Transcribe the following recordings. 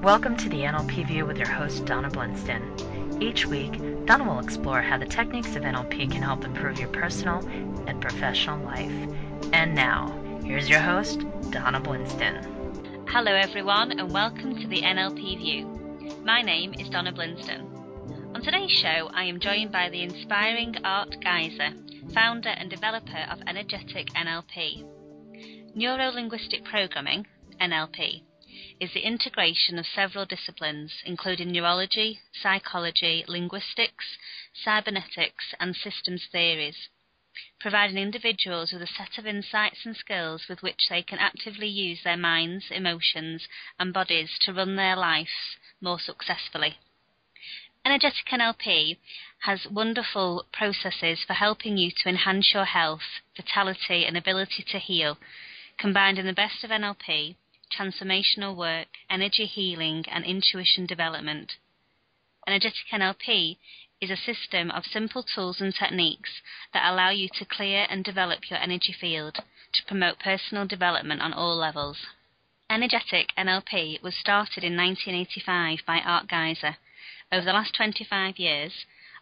Welcome to the NLP View with your host, Donna Blinston. Each week, Donna will explore how the techniques of NLP can help improve your personal and professional life. And now, here's your host, Donna Blinston. Hello everyone, and welcome to the NLP View. My name is Donna Blinston. On today's show, I am joined by the inspiring Art Giser, founder and developer of energetic NLP. Neuro-Linguistic programming, NLP, is the integration of several disciplines, including neurology, psychology, linguistics, cybernetics, and systems theories, providing individuals with a set of insights and skills with which they can actively use their minds, emotions, and bodies to run their lives more successfully. Energetic NLP has wonderful processes for helping you to enhance your health, vitality, and ability to heal, combined in the best of NLP, transformational work, energy healing, and intuition development. Energetic NLP is a system of simple tools and techniques that allow you to clear and develop your energy field to promote personal development on all levels. Energetic NLP was started in 1985 by Art Giser. Over the last 25 years,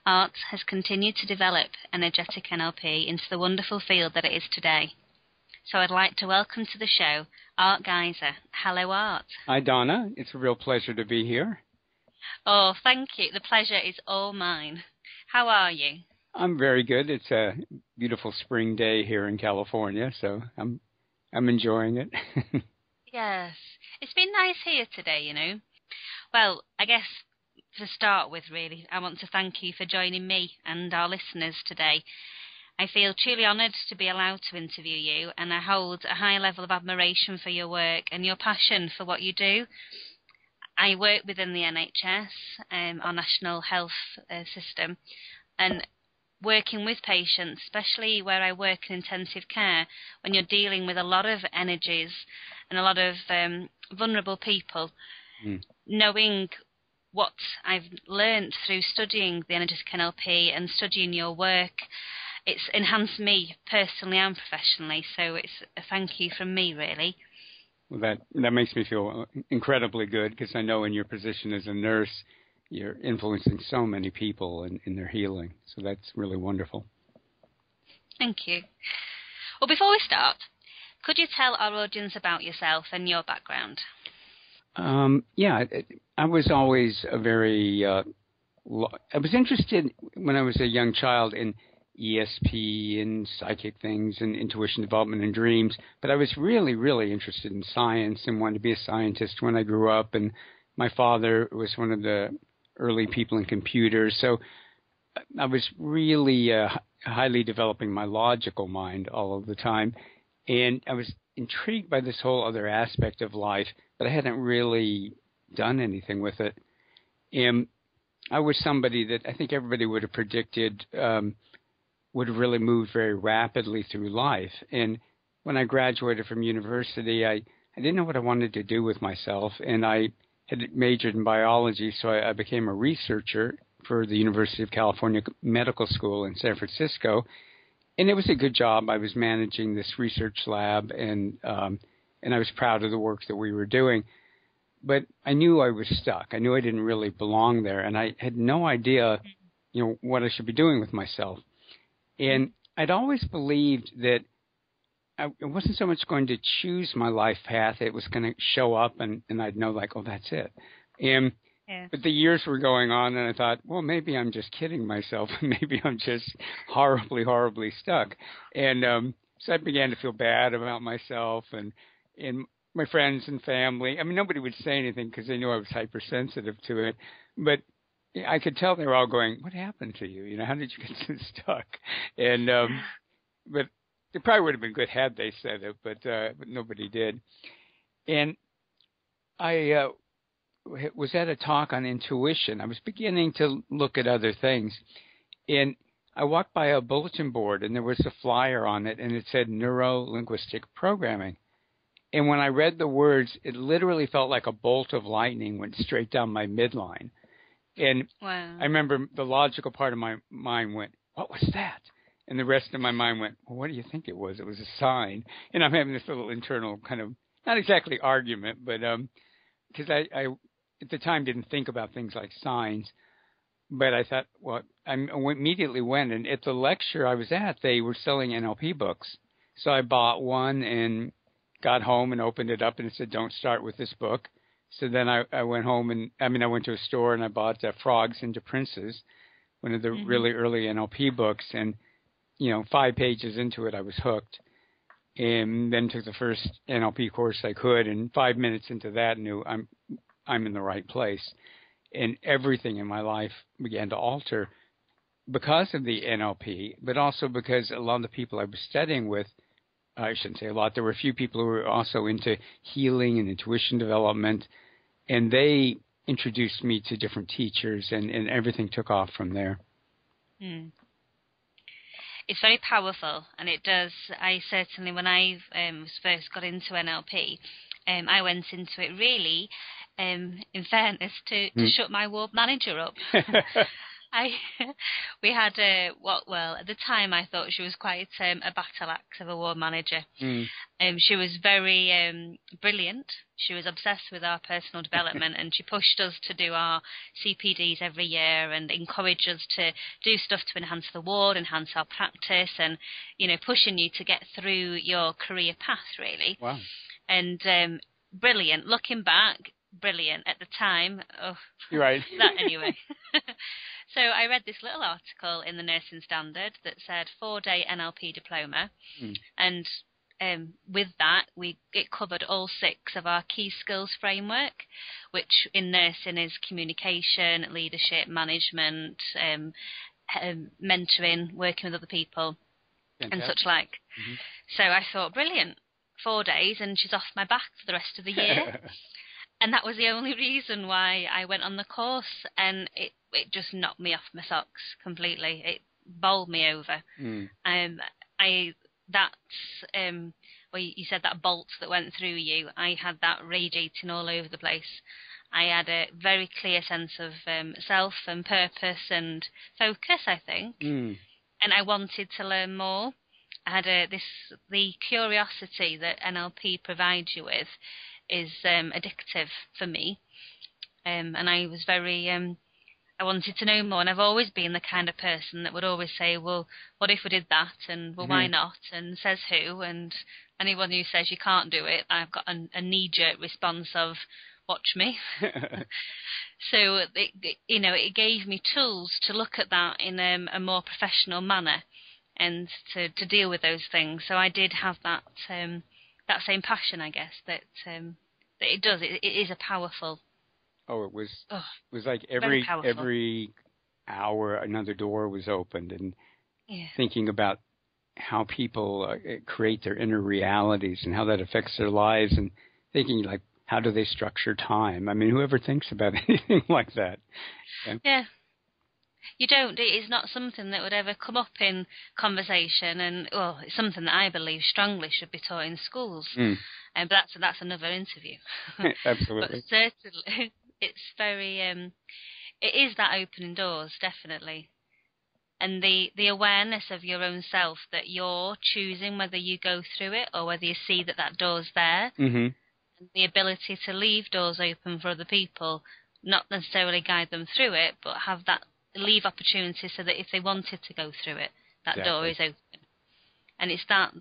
Art has continued to develop energetic NLP into the wonderful field that it is today. So I'd like to welcome to the show Art Giser. Hello, Art. Hi, Donna. It's a real pleasure to be here. Oh, thank you. The pleasure is all mine. How are you? I'm very good. It's a beautiful spring day here in California, so I'm enjoying it. Yes. It's been nice here today, you know. Well, I guess to start with, really, I want to thank you for joining me and our listeners today. I feel truly honoured to be allowed to interview you, and I hold a high level of admiration for your work and your passion for what you do. I work within the NHS, our national health system, and working with patients, especially where I work in intensive care, when you're dealing with a lot of energies and a lot of vulnerable people, knowing what I've learned through studying the energetic NLP and studying your work, it's enhanced me personally and professionally, so it's a thank you from me, really. Well, that makes me feel incredibly good, because I know in your position as a nurse, you're influencing so many people in their healing, so that's really wonderful. Thank you. Well, before we start, could you tell our audience about yourself and your background? I was always I was interested when I was a young child in ESP and psychic things and intuition development and dreams, but I was really, really interested in science and wanted to be a scientist when I grew up, and my father was one of the early people in computers, so I was really highly developing my logical mind all of the time, and I was intrigued by this whole other aspect of life, but I hadn't really done anything with it. And I was somebody that I think everybody would have predicted would have really moved very rapidly through life. And when I graduated from university, I didn't know what I wanted to do with myself, and I had majored in biology, so I became a researcher for the University of California Medical School in San Francisco, and it was a good job. I was managing this research lab, and I was proud of the work that we were doing. But I knew I was stuck. I knew I didn't really belong there, and I had no idea, what I should be doing with myself. And I'd always believed that I wasn't so much going to choose my life path. It was going to show up, and I'd know, like, oh, that's it. But the years were going on, and I thought, well, maybe I'm just kidding myself. Maybe I'm just horribly, horribly stuck. And so I began to feel bad about myself and my friends and family. I mean, nobody would say anything because they knew I was hypersensitive to it. But I could tell they were all going, what happened to you? How did you get so stuck? And but it probably would have been good had they said it, but nobody did. And I was at a talk on intuition. I was beginning to look at other things. And I walked by a bulletin board, and there was a flyer on it, and it said Neuro-Linguistic programming. And when I read the words, it literally felt like a bolt of lightning went straight down my midline. And wow. I remember the logical part of my mind went, what was that? And the rest of my mind went, well, what do you think it was? It was a sign. And I'm having this little internal kind of, not exactly argument, but because at the time didn't think about things like signs. But I thought, well, immediately went, and at the lecture I was at, they were selling NLP books. So I bought one and got home and opened it up, and it said, don't start with this book. So then I went home, and I went to a store, and I bought Frogs into Princes, one of the really early NLP books. And, 5 pages into it, I was hooked. And then took the first NLP course I could, and 5 minutes into that, knew I'm in the right place. And everything in my life began to alter because of the NLP, but also because a lot of the people I was studying with, I shouldn't say a lot, there were a few people who were also into healing and intuition development, and they introduced me to different teachers, and everything took off from there. It's very powerful, and it does. I certainly, when I first got into NLP, I went into it really, in fairness, to shut my ward manager up. We had at the time I thought she was quite a battle axe of a ward manager. She was very brilliant. She was obsessed with our personal development, and she pushed us to do our CPDs every year and encouraged us to do stuff to enhance the ward, enhance our practice, and pushing you to get through your career path, really. Wow. And brilliant. Looking back, brilliant. At the time, you're right. That anyway. So I read this little article in the Nursing Standard that said 4-day NLP diploma, and with that it covered all 6 of our key skills framework, which in nursing is communication, leadership, management, mentoring, working with other people, and such like. So I thought, brilliant, 4 days, and she's off my back for the rest of the year. And that was the only reason why I went on the course, and it just knocked me off my socks completely. It bowled me over. You said that bolt that went through you. I had that radiating all over the place. I had a very clear sense of self and purpose and focus, I think. And I wanted to learn more. I had the curiosity that NLP provides you with is addictive for me, and I was very I wanted to know more, and I've always been the kind of person that would always say, well, what if we did that, and well, why not, and says who, and anyone who says you can't do it, I've got a knee-jerk response of watch me. So it gave me tools to look at that in a more professional manner and to deal with those things. So I did have that same passion, I guess, that it does. It is a powerful. Oh, it was like every hour another door was opened, and thinking about how people create their inner realities and how that affects their lives, and thinking like, how do they structure time? I mean, whoever thinks about anything like that? Yeah. You don't. It is not something that would ever come up in conversation, and it's something that I believe strongly should be taught in schools. But that's another interview. Absolutely. But certainly, it's very. It is that opening doors, definitely, and the awareness of your own self, that you're choosing whether you go through it or whether you see that door's there, and the ability to leave doors open for other people, not necessarily guide them through it, but have that. Leave opportunities so that if they wanted to go through it, that door is open. And it's that's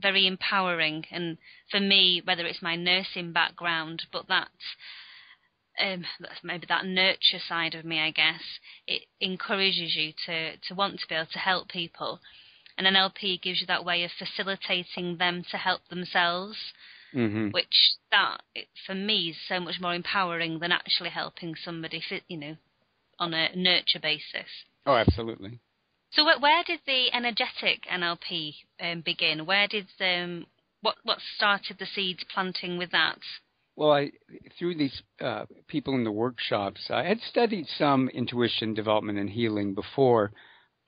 very empowering. And for me, whether it's my nursing background, but that's maybe that nurture side of me, I guess, it encourages you to want to be able to help people. And NLP gives you that way of facilitating them to help themselves, which for me is so much more empowering than actually helping somebody, on a nurture basis. Oh, absolutely. So where did the energetic NLP begin? Where did what started the seeds planting with that? Well, through these people in the workshops, I had studied some intuition development and healing before,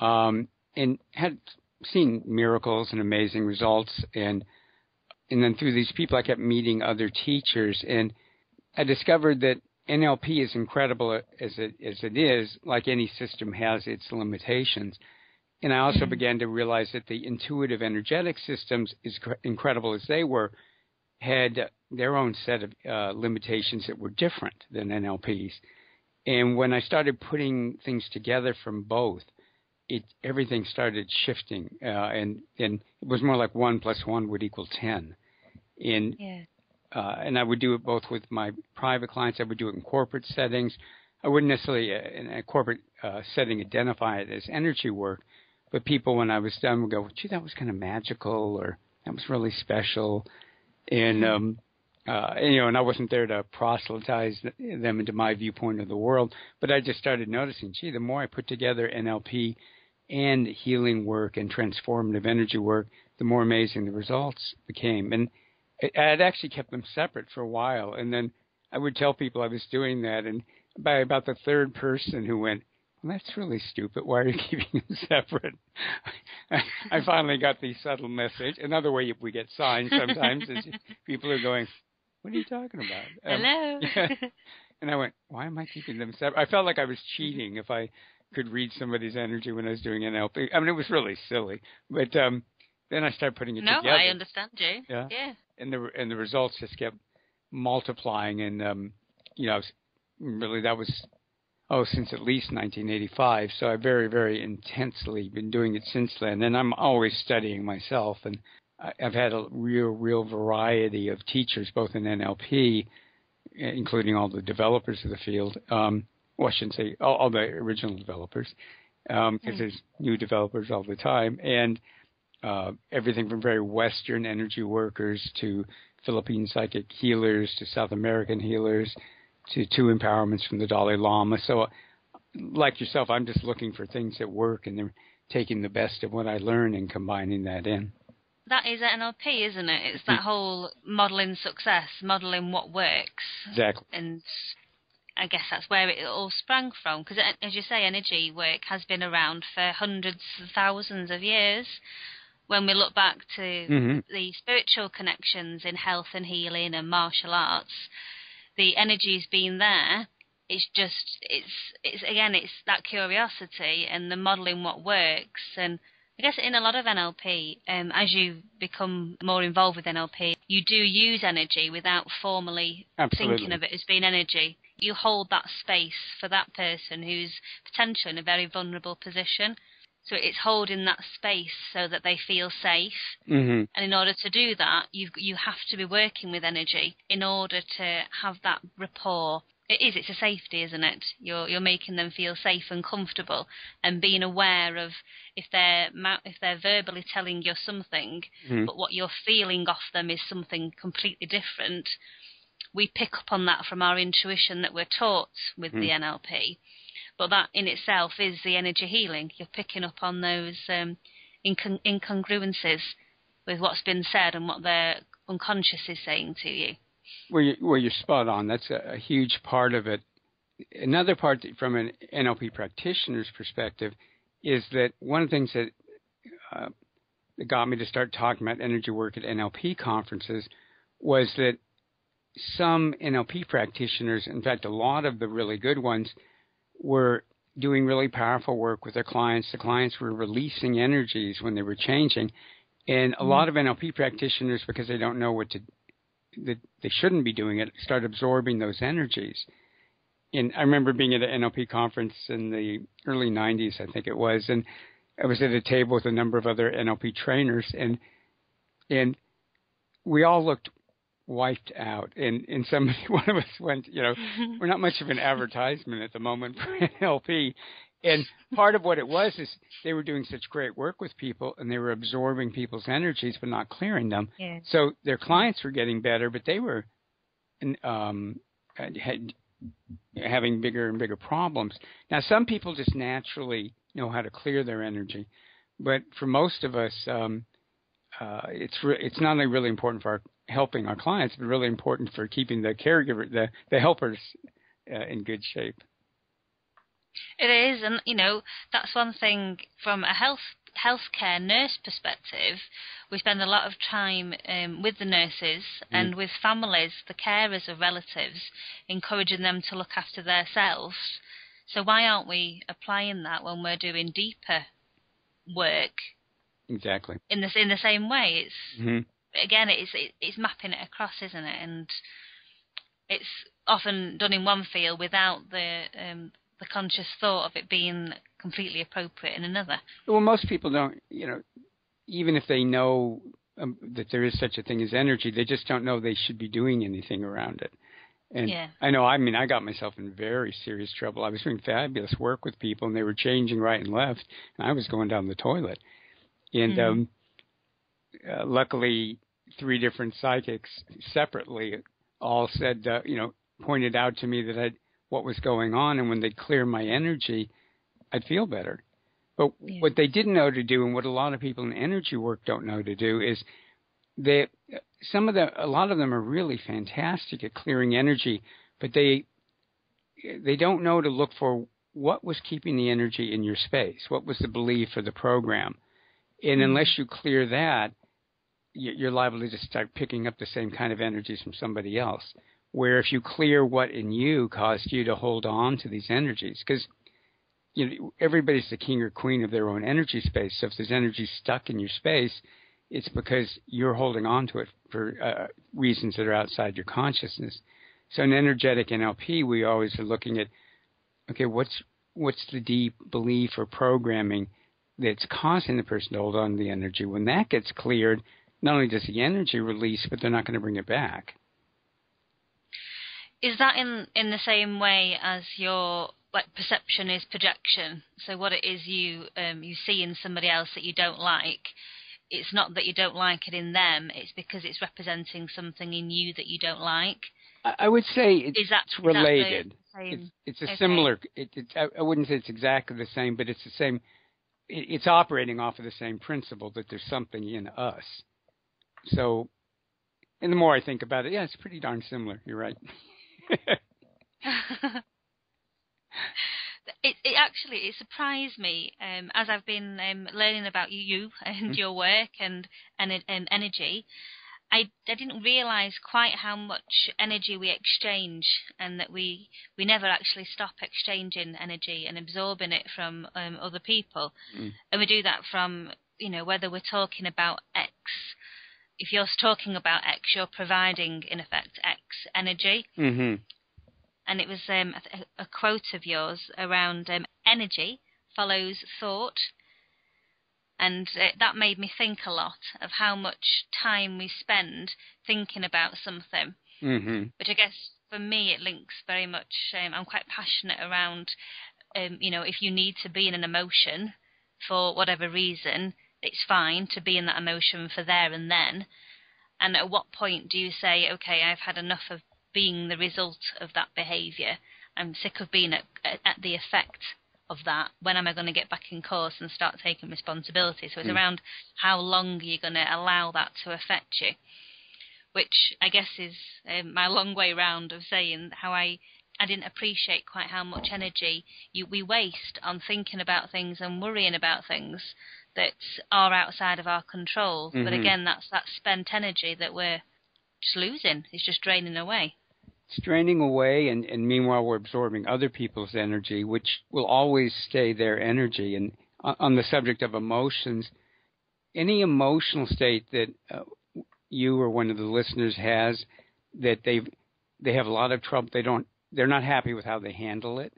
and had seen miracles and amazing results. And then through these people, I kept meeting other teachers, and I discovered that NLP is incredible as it is, like any system has its limitations. And I also began to realize that the intuitive energetic systems, as incredible as they were, had their own set of limitations that were different than NLP's. And when I started putting things together from both, everything started shifting, and it was more like 1 + 1 would equal 10. And I would do it both with my private clients. I would do it in corporate settings. I wouldn't necessarily, in a corporate setting, identify it as energy work, but people, when I was done, would go, "Gee, that was kind of magical," or "That was really special," and and I wasn't there to proselytize them into my viewpoint of the world, but I just started noticing, gee, the more I put together NLP and healing work and transformative energy work, the more amazing the results became. And I'd actually kept them separate for a while, and then I would tell people I was doing that, and by about the third person who went, "Well, that's really stupid. Why are you keeping them separate?" I finally got the subtle message. Another way we get signs sometimes is people are going, "What are you talking about?" Hello. And I went, "Why am I keeping them separate?" I felt like I was cheating if I could read somebody's energy when I was doing NLP. I mean, it was really silly, but then I started putting it together. No, I understand you. Yeah. And the results just kept multiplying, and really that was since at least 1985. So I've very, very intensely been doing it since then, and I'm always studying myself. And I've had a real variety of teachers, both in NLP, including all the developers of the field. Well, I shouldn't say all the original developers, because there's new developers all the time, and everything from very Western energy workers to Philippine psychic healers to South American healers to 2 empowerments from the Dalai Lama. So like yourself, I'm just looking for things that work, and they're taking the best of what I learn and combining that in. That is NLP, isn't it? It's that whole modelling success, modelling what works. Exactly. And I guess that's where it all sprang from, because as you say, energy work has been around for hundreds of thousands of years. When we look back to the spiritual connections in health and healing and martial arts, the energy's been there. It's just, it's that curiosity and the modelling what works. And I guess in a lot of NLP, as you become more involved with NLP, you do use energy without formally thinking of it as being energy. You hold that space for that person who's potentially in a very vulnerable position. So it's holding that space so that they feel safe. And in order to do that, you have to be working with energy in order to have that rapport. It's a safety, isn't it? You're making them feel safe and comfortable, and being aware of if they're verbally telling you something, but what you're feeling off them is something completely different. We pick up on that from our intuition that we're taught with the NLP. But that in itself is the energy healing. You're picking up on those incongruences with what's been said and what their unconscious is saying to you. Well, you're spot on. That's a huge part of it. Another part from an NLP practitioner's perspective is that one of the things that got me to start talking about energy work at NLP conferences was that some NLP practitioners, in fact, a lot of the really good ones, were doing really powerful work with their clients. The clients were releasing energies when they were changing. And a lot of NLP practitioners, because they don't know that they shouldn't be doing it, start absorbing those energies. And I remember being at an NLP conference in the early 90s, I think it was, and I was at a table with a number of other NLP trainers, and we all looked wiped out, and one of us went, we're not much of an advertisement at the moment for NLP, and part of what it was is they were doing such great work with people, and they were absorbing people's energies but not clearing them. So their clients were getting better, but they were having bigger and bigger problems. Now, some people just naturally know how to clear their energy, but for most of us, it's not only really important for helping our clients, but really important for keeping the caregiver, the helpers, in good shape. It is, and that's one thing from a healthcare nurse perspective. We spend a lot of time with the nurses and with families, the carers of relatives, encouraging them to look after themselves. So why aren't we applying that when we're doing deeper work? Exactly. In the same way, again, it's mapping it across, isn't it? And it's often done in one field without the conscious thought of it being completely appropriate in another. Well, most people don't, even if they know that there is such a thing as energy, they just don't know they should be doing anything around it. And yeah. I got myself in very serious trouble. I was doing fabulous work with people, and they were changing right and left, and I was going down the toilet. And luckily, 3 different psychics separately all said, pointed out to me that what was going on, and when they clear my energy, I'd feel better. But what they didn't know to do, and what a lot of people in energy work don't know to do, is a lot of them are really fantastic at clearing energy, but they don't know to look for what was keeping the energy in your space, what was the belief or the program. And unless you clear that, you're liable to just start picking up the same kind of energies from somebody else. Where if you clear what in you caused you to hold on to these energies, because everybody's the king or queen of their own energy space. So if there's energy stuck in your space, it's because you're holding on to it for reasons that are outside your consciousness. So in energetic NLP, we always are looking at, okay, what's the deep belief or programming that's causing the person to hold on to the energy? When that gets cleared, not only does the energy release, but they're not going to bring it back. Is that in the same way as your perception is projection? So what it is you see in somebody else that you don't like, it's not that you don't like it in them, it's because it's representing something in you that you don't like. I would say it's related. It's a similar. I wouldn't say it's exactly the same, but it's the same. It's operating off of the same principle that there's something in us. So, and the more I think about it, it's pretty darn similar. You're right. It surprised me as I've been learning about you and your work and energy. I didn't realise quite how much energy we exchange, and that we never actually stop exchanging energy and absorbing it from other people. And we do that from, whether we're talking about X. If you're talking about X, you're providing, in effect, X energy. Mm-hmm. And it was a quote of yours around energy follows thought. And that made me think a lot of how much time we spend thinking about something. Mm-hmm. Which I guess for me it links very much, I'm quite passionate around, if you need to be in an emotion for whatever reason, it's fine to be in that emotion for there and then. And at what point do you say, okay, I've had enough of being the result of that behaviour. I'm sick of being at the effect of that. When am I going to get back in course and start taking responsibility? So it's around how long you're going to allow that to affect you, which I guess is my long way round of saying how I didn't appreciate quite how much energy we waste on thinking about things and worrying about things that are outside of our control. Mm-hmm. But again, that's that spent energy that we're just losing. It's just draining away. It's draining away, and meanwhile we're absorbing other people's energy, which will always stay their energy. And on the subject of emotions, any emotional state that you or one of the listeners has that they have a lot of trouble, they're not happy with how they handle it.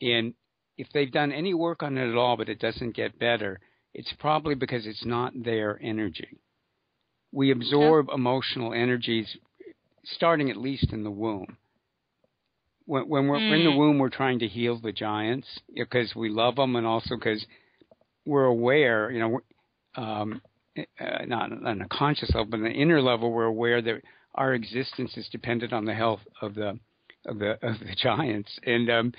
And if they've done any work on it at all but it doesn't get better, it's probably because it's not their energy. We absorb emotional energies starting at least in the womb. When we're in the womb, we're trying to heal the giants because we love them, and also because we're aware, not on a conscious level, but on an inner level, we're aware that our existence is dependent on the health of the giants. And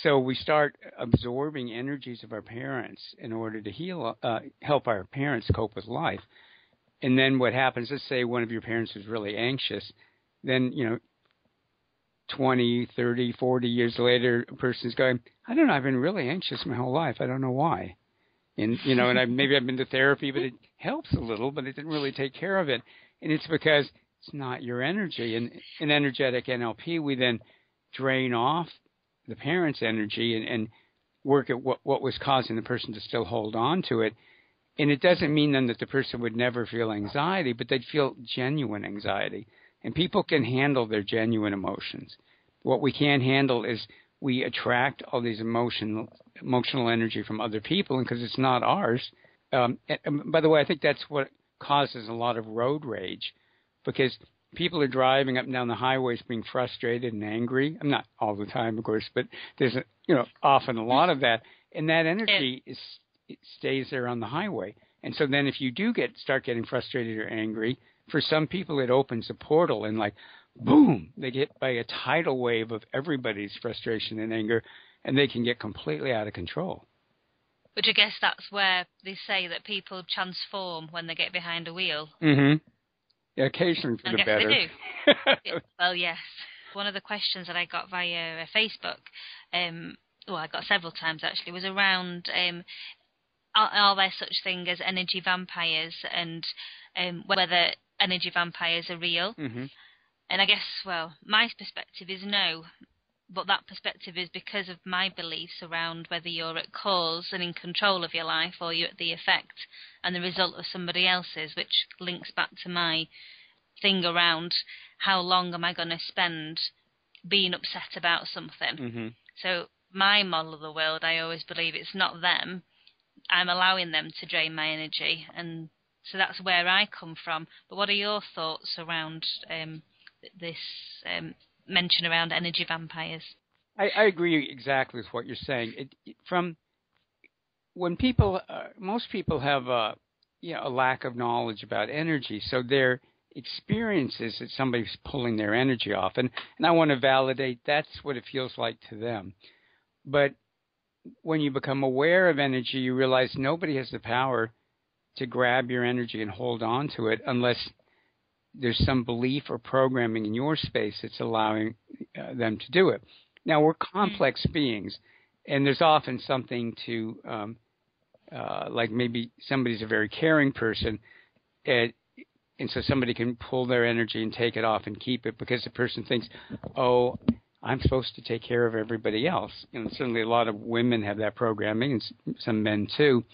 so we start absorbing energies of our parents in order to help our parents cope with life. And then what happens, let's say one of your parents was really anxious, then, 20, 30, 40 years later, a person's going, I don't know, I've been really anxious my whole life. I don't know why. And, and maybe I've been to therapy, but it helps a little, but it didn't really take care of it. And it's because it's not your energy. And in energetic NLP, we then drain off the parent's energy and work at what was causing the person to still hold on to it. And it doesn't mean then that the person would never feel anxiety, but they'd feel genuine anxiety. And people can handle their genuine emotions. What we can't handle is we attract all these emotional energy from other people, and because it's not ours. And by the way, I think that's what causes a lot of road rage, because people are driving up and down the highways being frustrated and angry. I'm not all the time, of course, but there's often a lot of that, and that energy it stays there on the highway. And so then if you do start getting frustrated or angry, for some people it opens a portal and like, boom, they get by a tidal wave of everybody's frustration and anger, and they can get completely out of control. Which I guess that's where they say that people transform when they get behind a wheel. Mm-hmm. Yeah, occasionally for the better. They do. Well, yes. One of the questions that I got via Facebook, I got several times actually, was around are there such thing as energy vampires, and whether energy vampires are real. Mm-hmm. And I guess, well, my perspective is no, but that perspective is because of my beliefs around whether you're at cause and in control of your life, or you're at the effect and the result of somebody else's, which links back to my thing around how long am I going to spend being upset about something. Mm-hmm. So my model of the world, I always believe it's not them. I'm allowing them to drain my energy, and so that's where I come from. But what are your thoughts around this mention around energy vampires? I agree exactly with what you're saying. From when people, most people have a lack of knowledge about energy, so their experience is that somebody's pulling their energy off, and I want to validate that's what it feels like to them. But when you become aware of energy, you realize nobody has the power to grab your energy and hold on to it unless there's some belief or programming in your space that's allowing them to do it. Now, we're complex beings, and there's often something to, like maybe somebody's a very caring person, and so somebody can pull their energy and take it off and keep it because the person thinks, oh, I'm supposed to take care of everybody else. And certainly a lot of women have that programming, and some men too.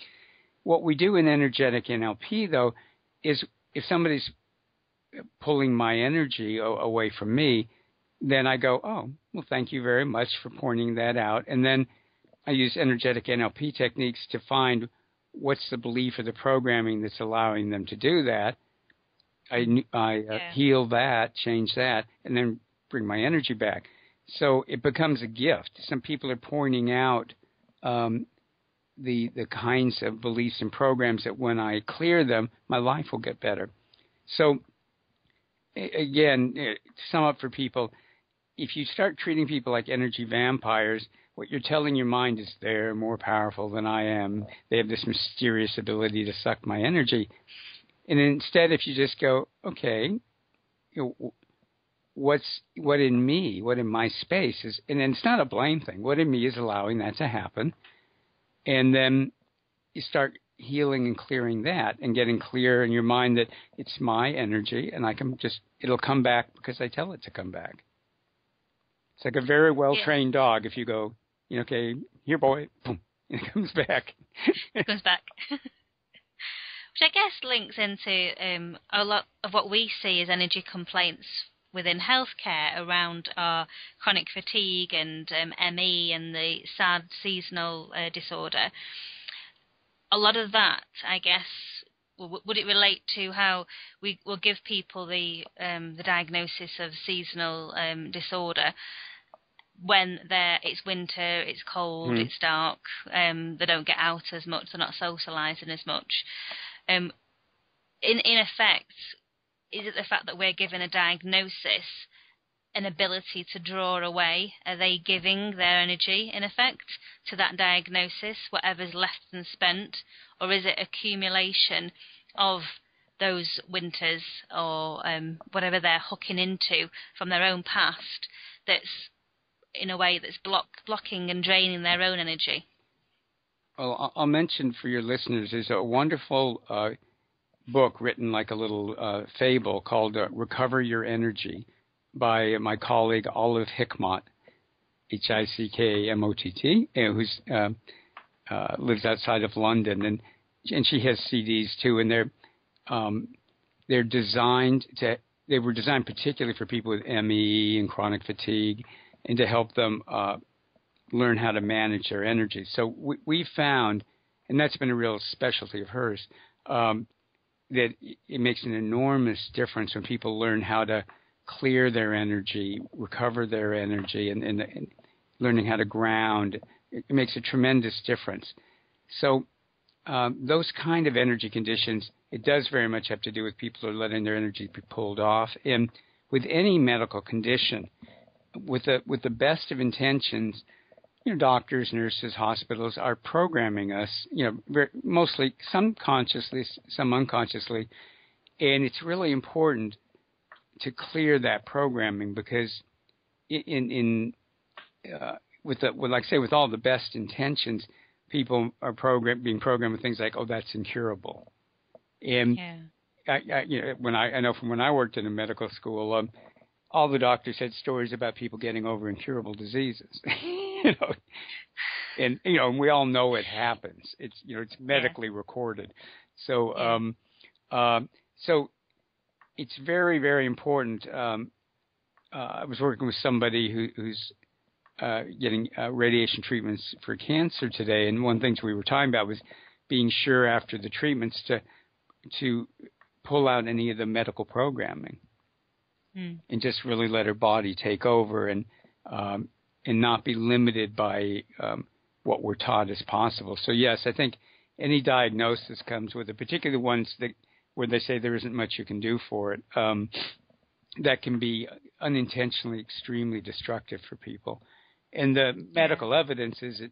What we do in energetic NLP, though, is if somebody's pulling my energy away from me, then I go, oh, well, thank you very much for pointing that out. And then I use energetic NLP techniques to find what's the belief or the programming that's allowing them to do that. I heal that, change that, and then bring my energy back. So it becomes a gift. Some people are pointing out the kinds of beliefs and programs that when I clear them, my life will get better. So again, to sum up for people, if you start treating people like energy vampires, what you're telling your mind is they're more powerful than I am. They have this mysterious ability to suck my energy. And instead, if you just go, okay, what in me, what in my space is, and it's not a blame thing, what in me is allowing that to happen, and then you start healing and clearing that and getting clear in your mind that it's my energy and it'll come back because I tell it to come back. It's like a very well-trained dog. If you go, okay, here, boy, boom, and it comes back. It comes back. Which I guess links into a lot of what we see as energy complaints within healthcare around our chronic fatigue and ME and the SAD seasonal disorder. A lot of that, I guess, would it relate to how we will give people the diagnosis of seasonal disorder when it's winter, it's cold, it's dark, they don't get out as much, they're not socialising as much. In effect, is it the fact that we're given a diagnosis, an ability to draw away? Are they giving their energy, in effect, to that diagnosis, whatever's left unspent? Or is it accumulation of those winters or whatever they're hooking into from their own past that's, in a way, that's blocking and draining their own energy? Well, I'll mention for your listeners, there's a wonderful book written like a little fable called Recover Your Energy by my colleague Olive Hickmott, Hickmott, who lives outside of London. And and she has CDs too, and they're designed to. They were designed particularly for people with ME and chronic fatigue, and to help them learn how to manage their energy. So we found, and that's been a real specialty of hers, that it makes an enormous difference when people learn how to clear their energy, recover their energy, and learning how to ground. It makes a tremendous difference. So those kind of energy conditions, it does very much have to do with people who are letting their energy be pulled off. And with any medical condition, with the best of intentions, doctors, nurses, hospitals are programming us, mostly, some consciously, some unconsciously. And it's really important to clear that programming, because with all the best intentions, people are being programmed with things like, oh, that's incurable. And I know from when I worked in a medical school, all the doctors had stories about people getting over incurable diseases. And we all know it happens. It's it's medically recorded. So so it's very, very important. I was working with somebody who's getting radiation treatments for cancer today, and one of the things we were talking about was being sure after the treatments to pull out any of the medical programming and just really let her body take over, and not be limited by what we're taught is possible. So yes, I think any diagnosis comes with it, particularly ones where they say there isn't much you can do for it. That can be unintentionally extremely destructive for people. And the medical evidence is that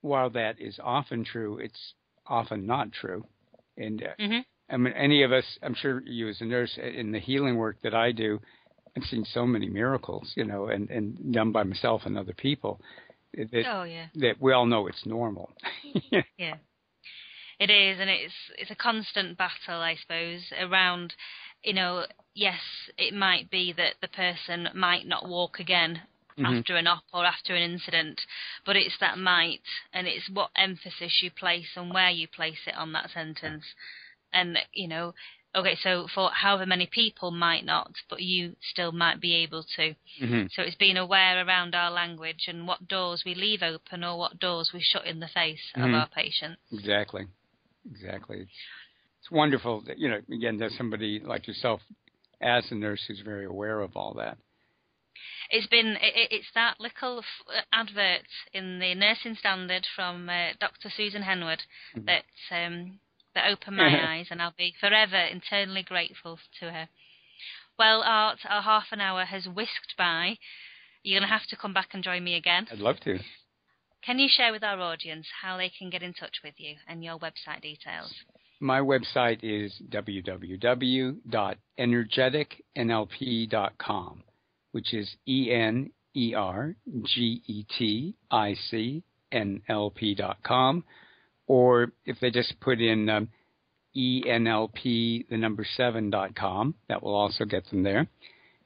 while that is often true, it's often not true. And I mean, any of us, I'm sure you as a nurse, in the healing work that I do, I've seen so many miracles, and done by myself and other people, that we all know it's normal. Yeah, it is, and it's a constant battle, I suppose, around, yes, it might be that the person might not walk again after an op or after an incident, but it's that might, and it's what emphasis you place and where you place it on that sentence. And, okay, so for however many people might not, but you still might be able to. So it's being aware around our language and what doors we leave open or what doors we shut in the face of our patients. Exactly. It's wonderful that, again, there's somebody like yourself as a nurse who's very aware of all that. It's that little advert in the Nursing Standard from Dr. Susan Henwood that opened my eyes, and I'll be forever eternally grateful to her. Well, Art, our half an hour has whisked by. You're going to have to come back and join me again. I'd love to. Can you share with our audience how they can get in touch with you and your website details? My website is www.energeticnlp.com, which is energeticnlp.com. Or if they just put in ENLP7.com, that will also get them there.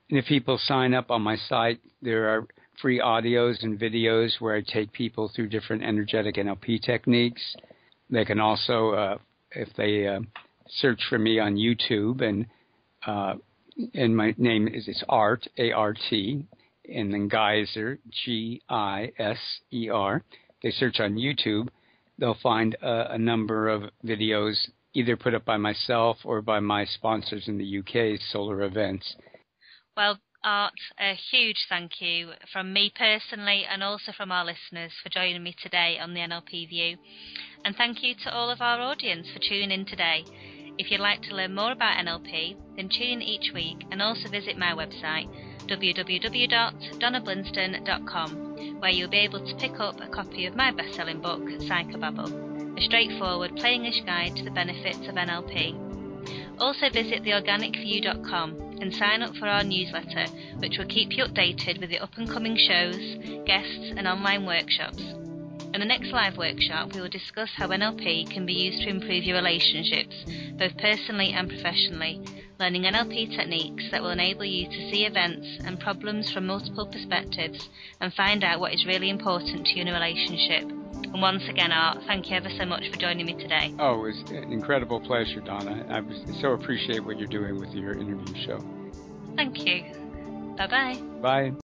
And if people sign up on my site, there are free audios and videos where I take people through different energetic NLP techniques. They can also, if they search for me on YouTube, and my name is Art, A-R-T, and then Giser, G-I-S-E-R. They search on YouTube, they'll find a number of videos either put up by myself or by my sponsors in the UK, Solar Events. Well, Art, a huge thank you from me personally and also from our listeners for joining me today on the NLP View. And thank you to all of our audience for tuning in today. If you'd like to learn more about NLP, then tune in each week and also visit my website, www.donnablinston.com, where you'll be able to pick up a copy of my best-selling book, Psychobabble, a straightforward plain-ish guide to the benefits of NLP. Also visit theorganicview.com and sign up for our newsletter, which will keep you updated with the up-and-coming shows, guests and online workshops. In the next live workshop, we will discuss how NLP can be used to improve your relationships, both personally and professionally, learning NLP techniques that will enable you to see events and problems from multiple perspectives and find out what is really important to you in a relationship. And once again, Art, thank you ever so much for joining me today. Oh, it was an incredible pleasure, Donna. I so appreciate what you're doing with your interview show. Thank you. Bye-bye. Bye.